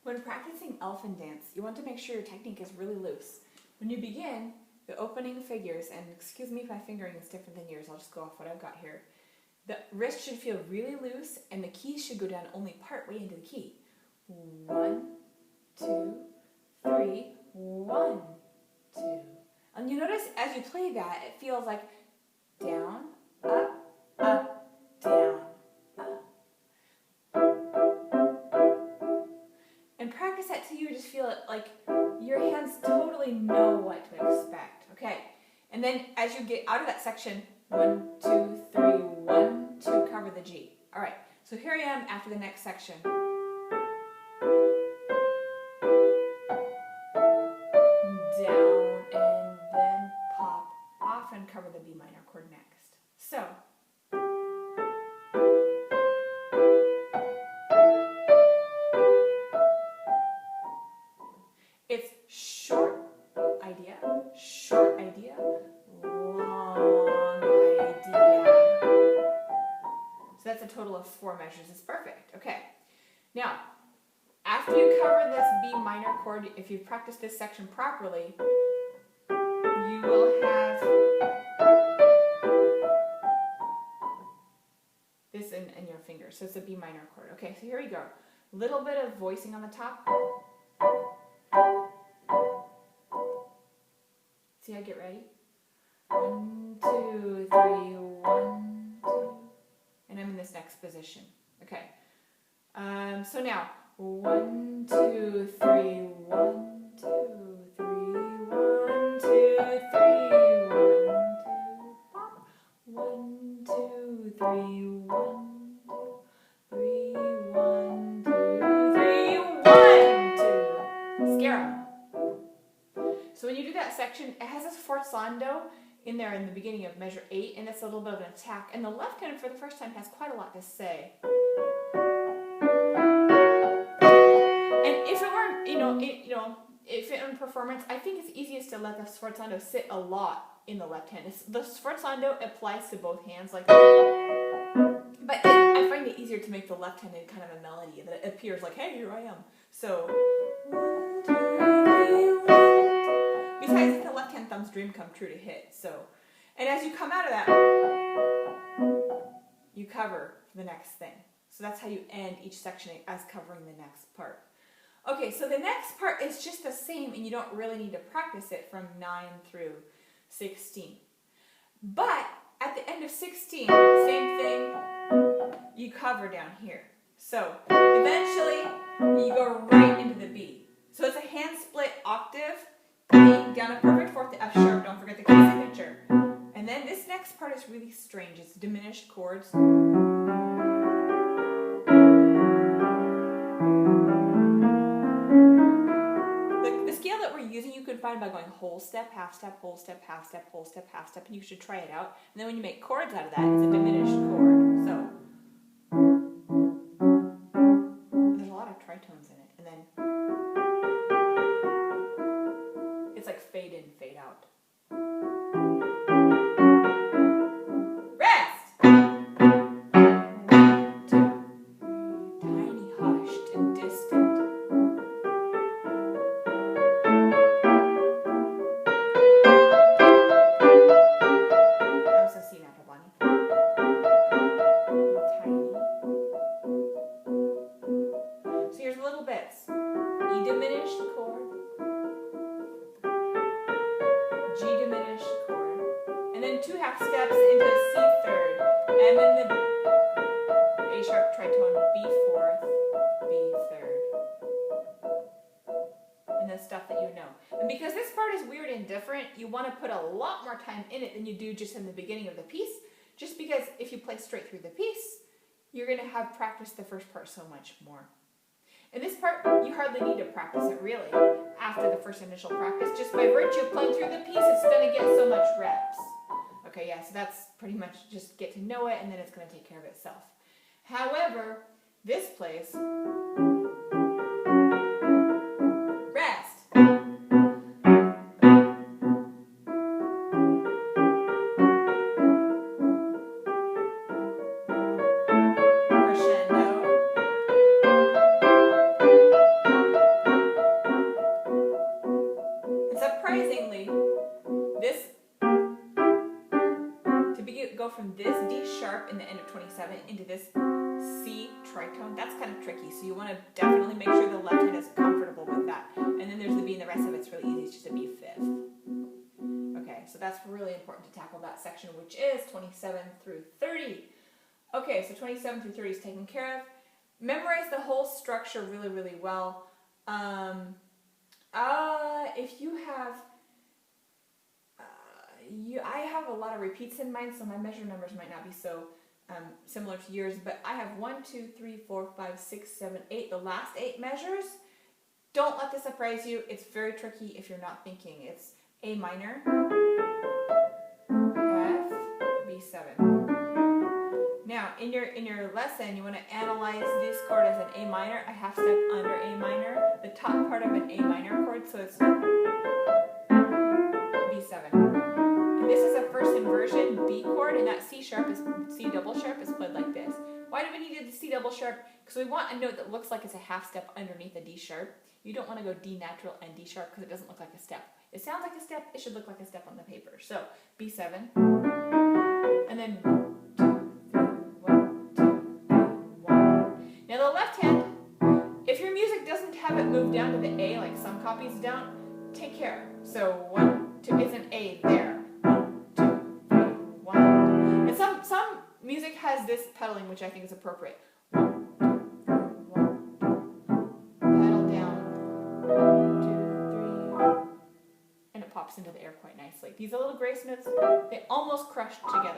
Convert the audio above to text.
When practicing Elfin Dance, you want to make sure your technique is really loose. When you begin, the opening figures, and excuse me if my fingering is different than yours, I'll just go off what I've got here. The wrist should feel really loose, and the keys should go down only part way into the key. 1, 2, 3, 1, 2. And you notice as you play that, it feels like down, up, up, down, up. And practice that till you just feel it like your hands totally know what to expect. Okay, and then as you get out of that section, 1, 2, 3, 1, 2, cover the G. All right, so here I am after the next section. Down and then pop off and cover the B minor chord next. So. It's short idea, long idea. So that's a total of 4 measures. It's perfect. Okay. Now, after you cover this B minor chord, if you've practiced this section properly, you will have this in your fingers. So it's a B minor chord. Okay, so here we go. A little bit of voicing on the top. See, I get ready. 1, 2, 3, 1, 2. And I'm in this next position. Okay. So now, 1, 2, 3, 1, 2, 3, 1, 2, 3, 1, 2, pop. 1, 2, 3, 1, 2, 3, 1, 2, 3, 1, 2. Scare 'em. So when you do that section, it has this forzando in there in the beginning of measure 8, and it's a little bit of an attack. And the left hand, for the first time, has quite a lot to say. And if it were, if it were in performance, I think it's easiest to let the sforzando sit a lot in the left hand. The sforzando applies to both hands, like. But I find it easier to make the left-handed kind of a melody that it appears like, hey, here I am. So. 1, 2, 3, 1. Besides, it's the left-hand thumb's dream come true to hit. So, and as you come out of that, you cover the next thing. So that's how you end each section as covering the next part. Okay, so the next part is just the same, and you don't really need to practice it from 9 through 16. But at the end of 16, same thing, you cover down here. So eventually, you go right into the B. So it's a hand split octave, down a perfect fourth to F sharp, don't forget the key signature. And then this next part is really strange. It's diminished chords. The scale that we're using you could find by going whole step, half step, whole step, half step, whole step, half step, and you should try it out. And then when you make chords out of that, it's a diminished chord. So there's a lot of tritones in it. And then it's like fade in, fade out. Rest! 1, 2, 3, tiny, hushed, and distant. Also C natural Bonnie. Tiny. So here's little bits. E diminished chord. G diminished chord, and then 2 half steps into C third, and then the A sharp tritone, B fourth, B third, and the stuff that you know. And because this part is weird and different, you want to put a lot more time in it than you do just in the beginning of the piece, just because if you play straight through the piece, you're going to have practiced the first part so much more. In this part, you hardly need to practice it really after the first initial practice. Just by virtue of playing through the piece, it's going to get so much reps. Okay, yeah, so that's pretty much just get to know it, and then it's going to take care of itself. However, this plays rest. Crescendo. 27 into this C tritone. That's kind of tricky, so you want to definitely make sure the left hand is comfortable with that. And then there's the B, and the rest of it's really easy. It's just a B fifth. Okay, so that's really important to tackle that section, which is 27 through 30. Okay, so 27 through 30 is taken care of. Memorize the whole structure really, really well. If you have, I have a lot of repeats in mind, so my measure numbers might not be so similar to yours, but I have 1, 2, 3, 4, 5, 6, 7, 8, the last 8 measures. Don't let this surprise you. It's very tricky if you're not thinking. It's A minor, F, B7. Now, in your lesson, you want to analyze this chord as an A minor, a half step under A minor, the top part of an A minor chord, so it's B7. And this is a first inversion B chord, and that C double sharp is played like this. Why do we need the C double sharp? Because we want a note that looks like it's a half step underneath a D sharp. You don't want to go D natural and D sharp because it doesn't look like a step. It sounds like a step, it should look like a step on the paper. So, B7, and then 1, 2, 3, 1. Now the left hand, if your music doesn't have it move down to the A like some copies don't, take care. So 1, 2 is an A there. 1, 2, 3, 1. And some music has this pedaling, which I think is appropriate. 1, 2, 3, 1. Pedal down. 1, 2, 3. And it pops into the air quite nicely. These little grace notes, they almost crush together.